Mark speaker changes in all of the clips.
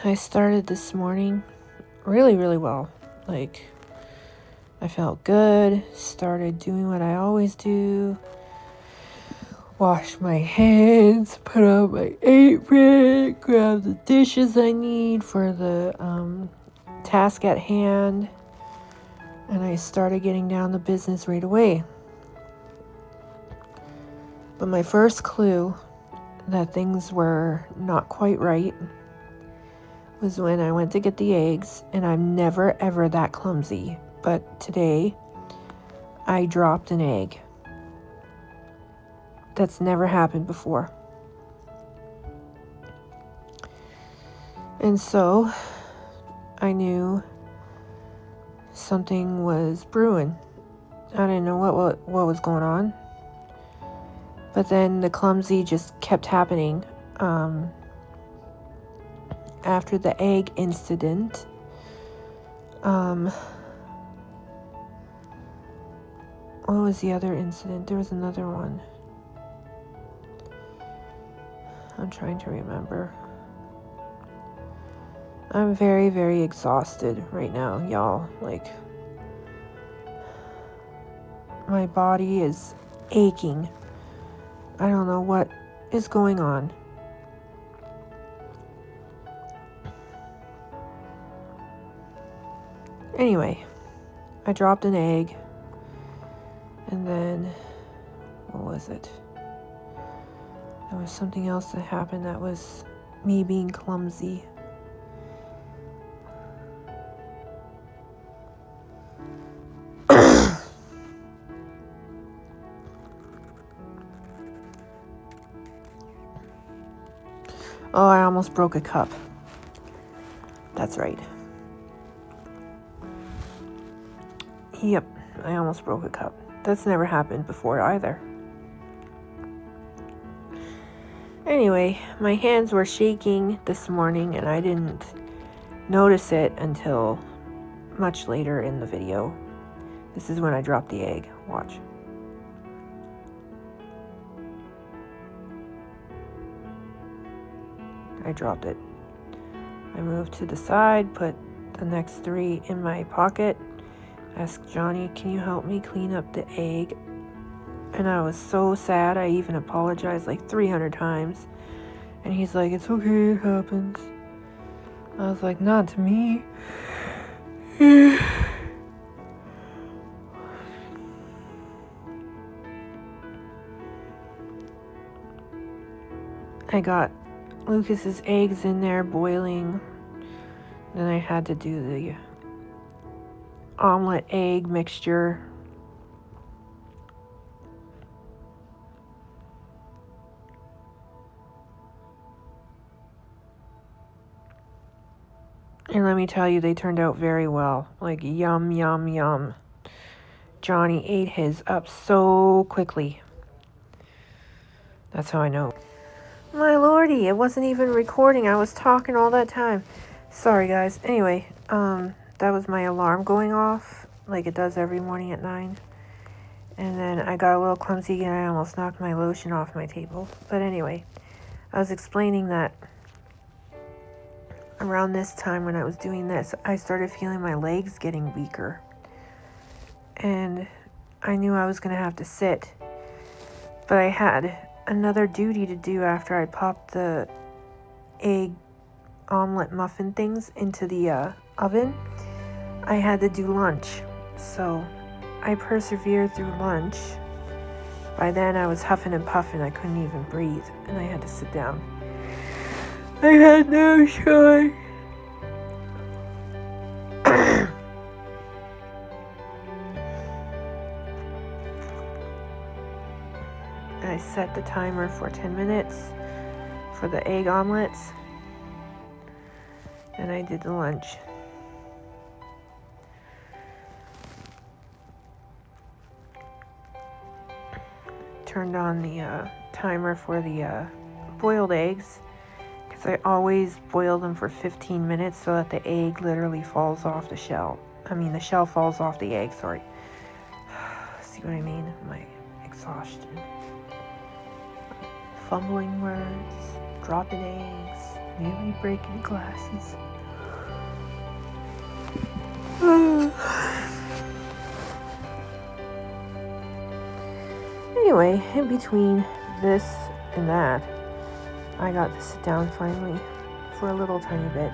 Speaker 1: I started this morning really, really well. Like, I felt good, started doing what I always do. Wash my hands, put on my apron, grab the dishes I need for the task at hand. And I started getting down to business right away. But my first clue that things were not quite right was when I went to get the eggs, and I'm never ever that clumsy. But today, I dropped an egg. That's never happened before. And so, I knew something was brewing. I didn't know what was going on. But then the clumsy just kept happening. After the egg incident, what was the other incident? There was another one. I'm trying to remember. I'm very, very exhausted right now, y'all. Like, my body is aching. I don't know what is going on. Anyway, I dropped an egg, and then, what was it? There was something else that happened that was me being clumsy. Oh, I almost broke a cup. That's right. Yep, I almost broke a cup. That's never happened before either. Anyway, my hands were shaking this morning, and I didn't notice it until much later in the video. This is when I dropped the egg. Watch. I dropped it. I moved to the side, put the next 3 in my pocket, asked Johnny, can you help me clean up the egg? And I was so sad, I even apologized like 300 times. And he's like, it's okay, it happens. I was like, not to me. I got Lucas's eggs in there boiling. Then I had to do the omelet egg mixture. And let me tell you, they turned out very well. Like, yum, yum, yum. Johnny ate his up so quickly. That's how I know. My lordy, it wasn't even recording. I was talking all that time. Sorry, guys. Anyway, that was my alarm going off, like it does every morning at 9. And then I got a little clumsy and I almost knocked my lotion off my table. But anyway, I was explaining that around this time when I was doing this, I started feeling my legs getting weaker. And I knew I was going to have to sit. But I had another duty to do after I popped the egg omelet muffin things into the oven. I had to do lunch. So I persevered through lunch. By then I was huffing and puffing. I couldn't even breathe. And I had to sit down. I had no choice. I set the timer for 10 minutes for the egg omelets. And I did the lunch. Turned on the timer for the boiled eggs. Because I always boil them for 15 minutes so that the egg literally falls off the shell. I mean, the shell falls off the egg, sorry. See what I mean? My exhaustion. Fumbling words, dropping eggs. Nearly breaking glasses. Anyway, in between this and that, I got to sit down finally for a little tiny bit.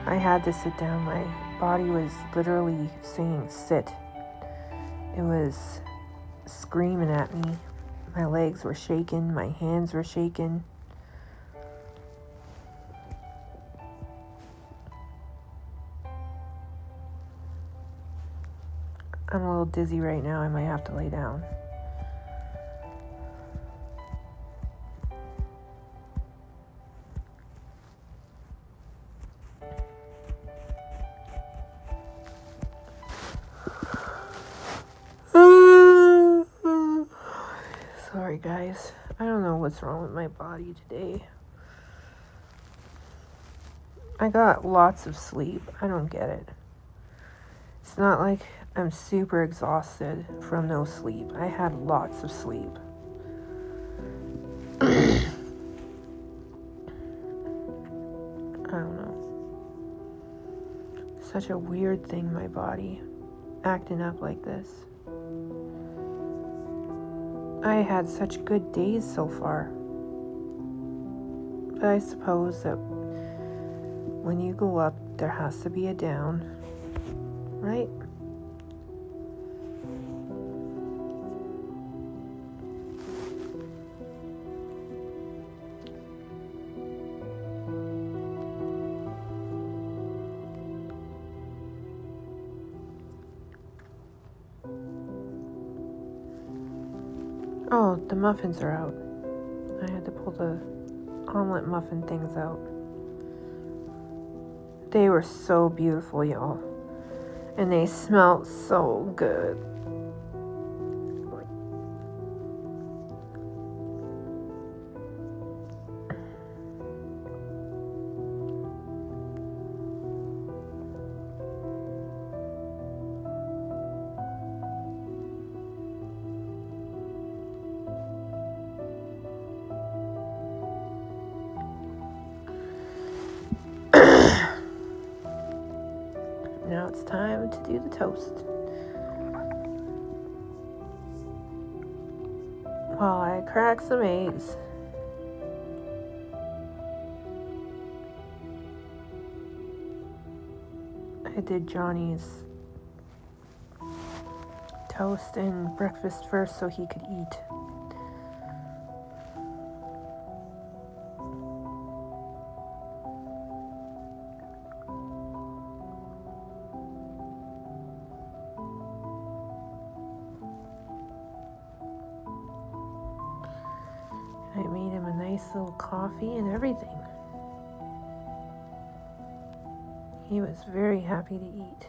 Speaker 1: I had to sit down. My body was literally saying sit. It was screaming at me. My legs were shaking. My hands were shaking. I'm a little dizzy right now. I might have to lay down. Sorry guys, I don't know what's wrong with my body today. I got lots of sleep. I don't get it. It's not like I'm super exhausted from no sleep. I had lots of sleep. I don't know. Such a weird thing, my body acting up like this. I had such good days so far. But I suppose that when you go up, there has to be a down, right? Oh, the muffins are out. I had to pull the omelet muffin things out. They were so beautiful, y'all. And they smelled so good. Now it's time to do the toast. While I crack some eggs. I did Johnny's toast and breakfast first so he could eat. I made him a nice little coffee and everything. He was very happy to eat.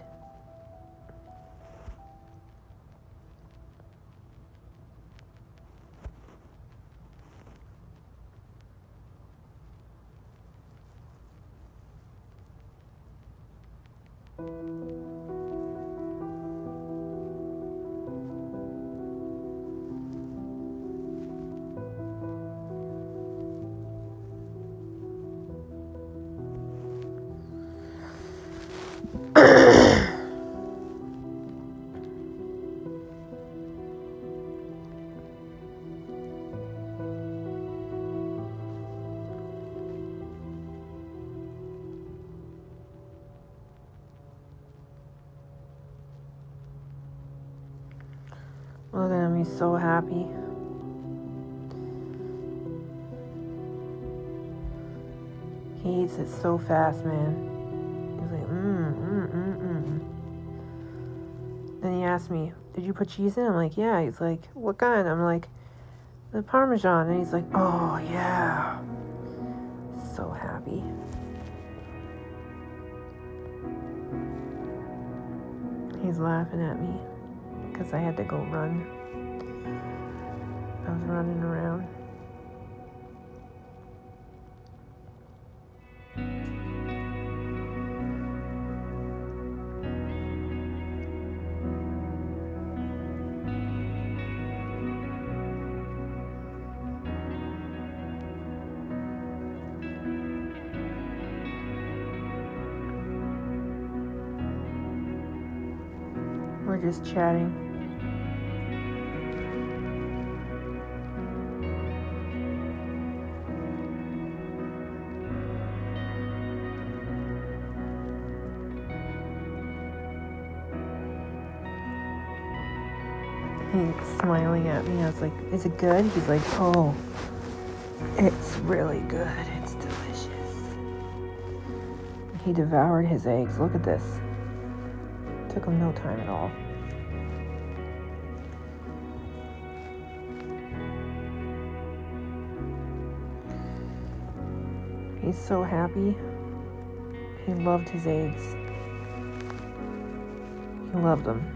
Speaker 1: Look at him, he's so happy. He eats it so fast, man. He's like, Then he asked me, did you put cheese in? I'm like, yeah. He's like, what kind? I'm like, the Parmesan. And he's like, oh, yeah. So happy. He's laughing at me because I had to go run. I was running around. We're just chatting. He's smiling at me. I was like, is it good? He's like, oh, it's really good. It's delicious. He devoured his eggs. Look at this. Took him no time at all. He's so happy. He loved his eggs. He loved them.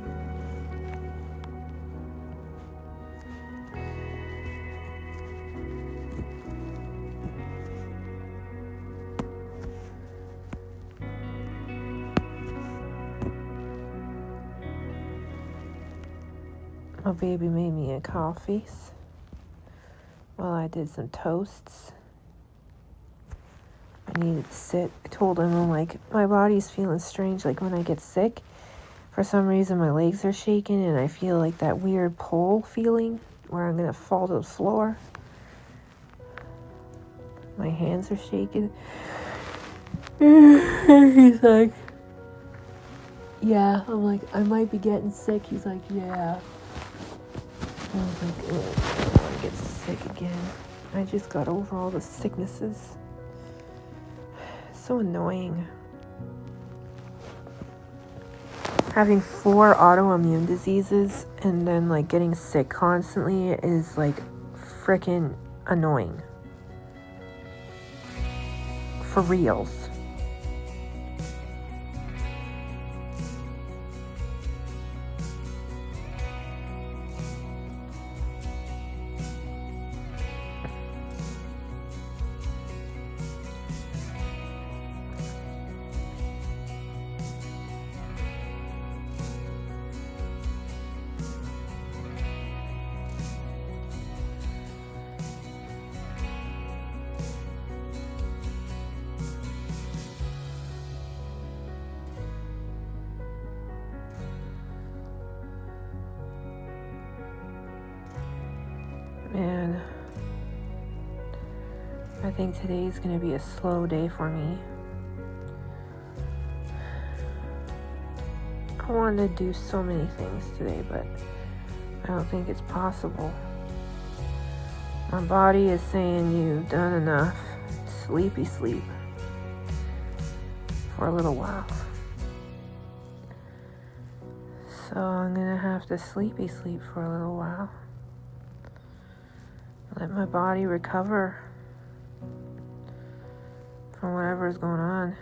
Speaker 1: My baby made me a coffee while I did some toasts. I needed to sit. I told him, I'm like, my body's feeling strange. Like when I get sick, for some reason my legs are shaking and I feel like that weird pull feeling where I'm going to fall to the floor. My hands are shaking. He's like, yeah. I'm like, I might be getting sick. He's like, yeah. I was like, I don't want to get sick again. I just got over all the sicknesses. So annoying. Having 4 autoimmune diseases and then like getting sick constantly is like freaking annoying. For reals. Man, I think today's gonna be a slow day for me. I wanted to do so many things today, but I don't think it's possible. My body is saying you've done enough. Sleepy sleep for a little while. So I'm gonna have to sleepy sleep for a little while. Let my body recover from whatever's going on.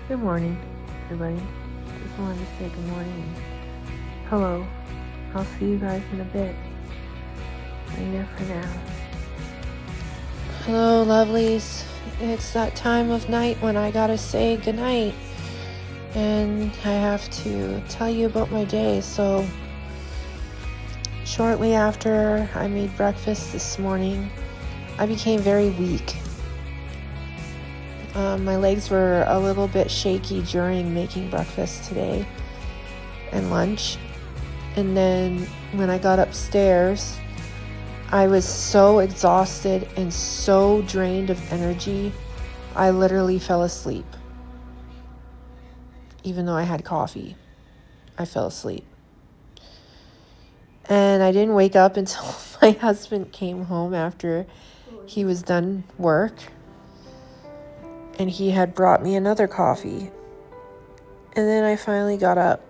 Speaker 1: Good morning, everybody. Just wanted to say good morning. Hello. I'll see you guys in a bit. Later for now. Hello, lovelies. It's that time of night when I gotta say goodnight. And I have to tell you about my day. So, shortly after I made breakfast this morning, I became very weak. My legs were a little bit shaky during making breakfast today and lunch. And then when I got upstairs, I was so exhausted and so drained of energy, I literally fell asleep. Even though I had coffee, I fell asleep. And I didn't wake up until my husband came home after he was done work. And he had brought me another coffee. And then I finally got up.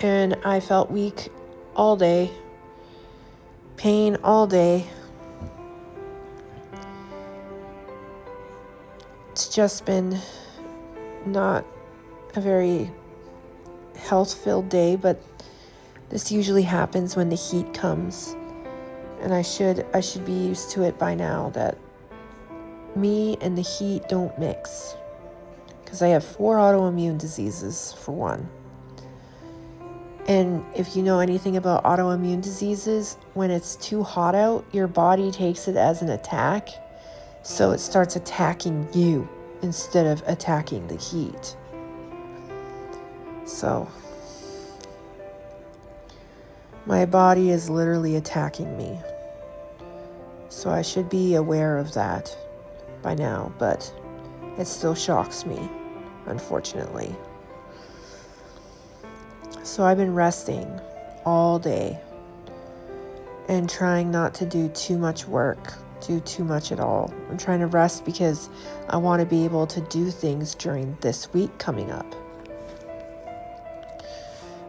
Speaker 1: And I felt weak all day. Pain all day. It's just been not a very health-filled day, but this usually happens when the heat comes. And I should be used to it by now, that me and the heat don't mix. Because I have 4 autoimmune diseases, for one. And if you know anything about autoimmune diseases, when it's too hot out, your body takes it as an attack. So it starts attacking you instead of attacking the heat. So my body is literally attacking me. So I should be aware of that by now, but it still shocks me, unfortunately. So I've been resting all day and trying not to do too much work, do too much at all. I'm trying to rest because I want to be able to do things during this week coming up.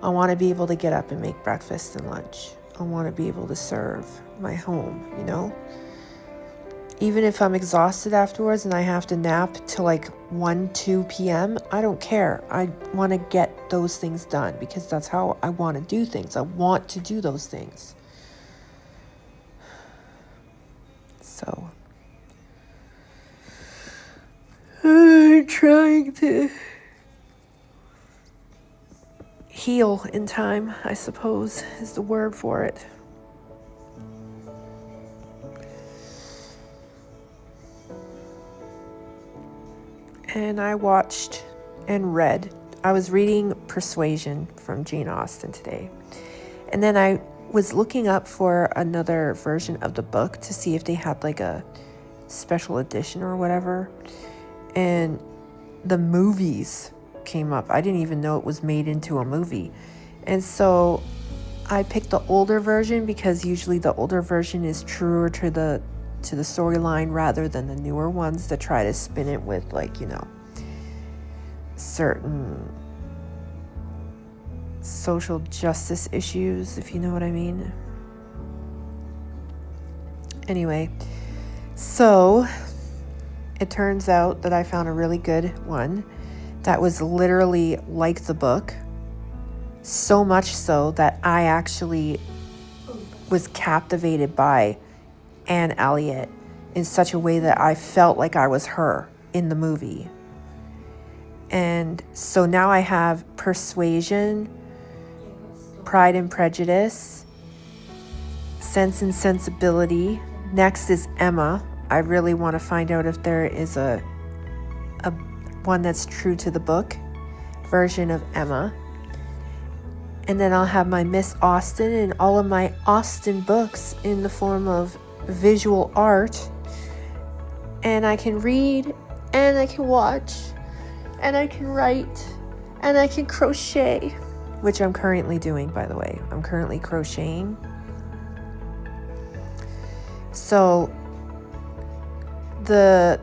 Speaker 1: I want to be able to get up and make breakfast and lunch. I want to be able to serve my home, you know? Even if I'm exhausted afterwards and I have to nap till like 1, 2 p.m., I don't care. I want to get those things done because that's how I want to do things. I want to do those things. So I'm trying to heal in time, I suppose, is the word for it. And I watched and read. I was reading Persuasion from Jane Austen today. And then I was looking up for another version of the book to see if they had like a special edition or whatever. And the movies came up. I didn't even know it was made into a movie. And so I picked the older version because usually the older version is truer to the storyline rather than the newer ones that try to spin it with, like, you know, certain social justice issues, if you know what I mean. Anyway, so it turns out that I found a really good one that was literally like the book, so much so that I actually was captivated by Anne Elliot in such a way that I felt like I was her in the movie. And so now I have Persuasion, Pride and Prejudice, Sense and Sensibility. Next is Emma. I really want to find out if there is a one that's true to the book version of Emma. And then I'll have my Miss Austen and all of my Austen books in the form of visual art. And I can read, and I can watch, and I can write, and I can crochet, which I'm currently doing, by the way. I'm currently crocheting. So the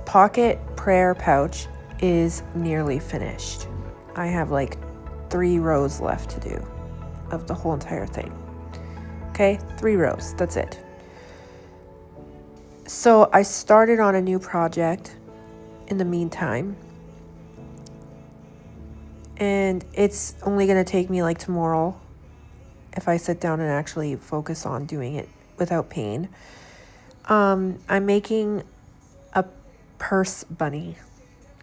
Speaker 1: pocket prayer pouch is nearly finished. I have like 3 rows left to do of the whole entire thing. Okay, 3 rows, that's it. So I started on a new project in the meantime. And it's only going to take me like tomorrow if I sit down and actually focus on doing it without pain. I'm making a purse bunny.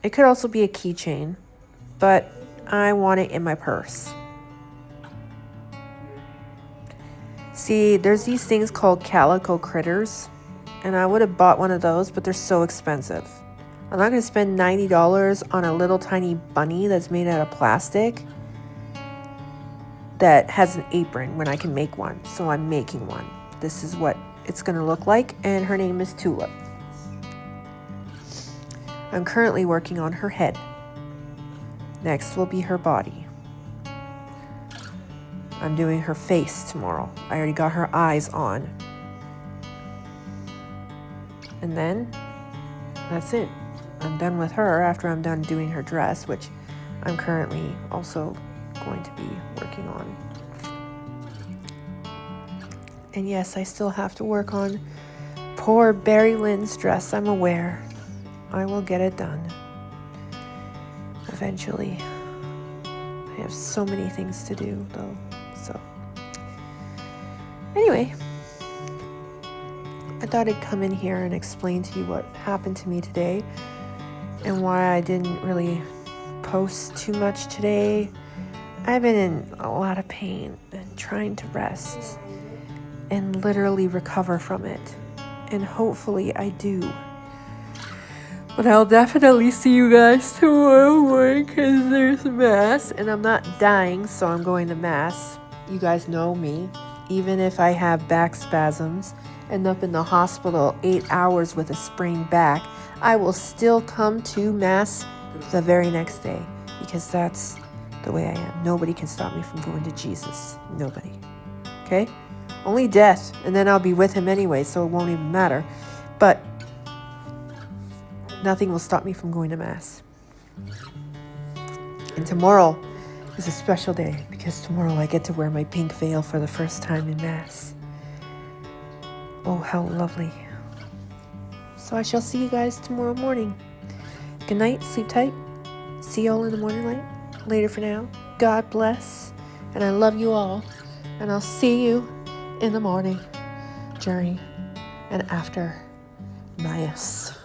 Speaker 1: It could also be a keychain, but I want it in my purse. See, there's these things called calico critters, and I would have bought one of those, but they're so expensive. I'm not going to spend $90 on a little tiny bunny that's made out of plastic that has an apron when I can make one. So I'm making one. This is what it's going to look like, and her name is Tulip. I'm currently working on her head. Next will be her body. I'm doing her face tomorrow. I already got her eyes on. And then that's it. I'm done with her after I'm done doing her dress, which I'm currently also going to be working on. And yes, I still have to work on poor Barry Lynn's dress, I'm aware. I will get it done eventually. I have so many things to do, though. So anyway, I thought I'd come in here and explain to you what happened to me today and why I didn't really post too much today. I've been in a lot of pain and trying to rest and literally recover from it. And hopefully I do. But I'll definitely see you guys tomorrow morning because there's Mass. And I'm not dying, so I'm going to Mass. You guys know me. Even if I have back spasms, end up in the hospital 8 hours with a sprained back, I will still come to Mass the very next day. Because that's the way I am. Nobody can stop me from going to Jesus. Nobody. Okay? Only death. And then I'll be with him anyway, so it won't even matter. But nothing will stop me from going to Mass. And tomorrow is a special day because tomorrow I get to wear my pink veil for the first time in Mass. Oh, how lovely. So I shall see you guys tomorrow morning. Good night, sleep tight. See you all in the morning light. Later for now. God bless. And I love you all. And I'll see you in the morning, during, and after Mass.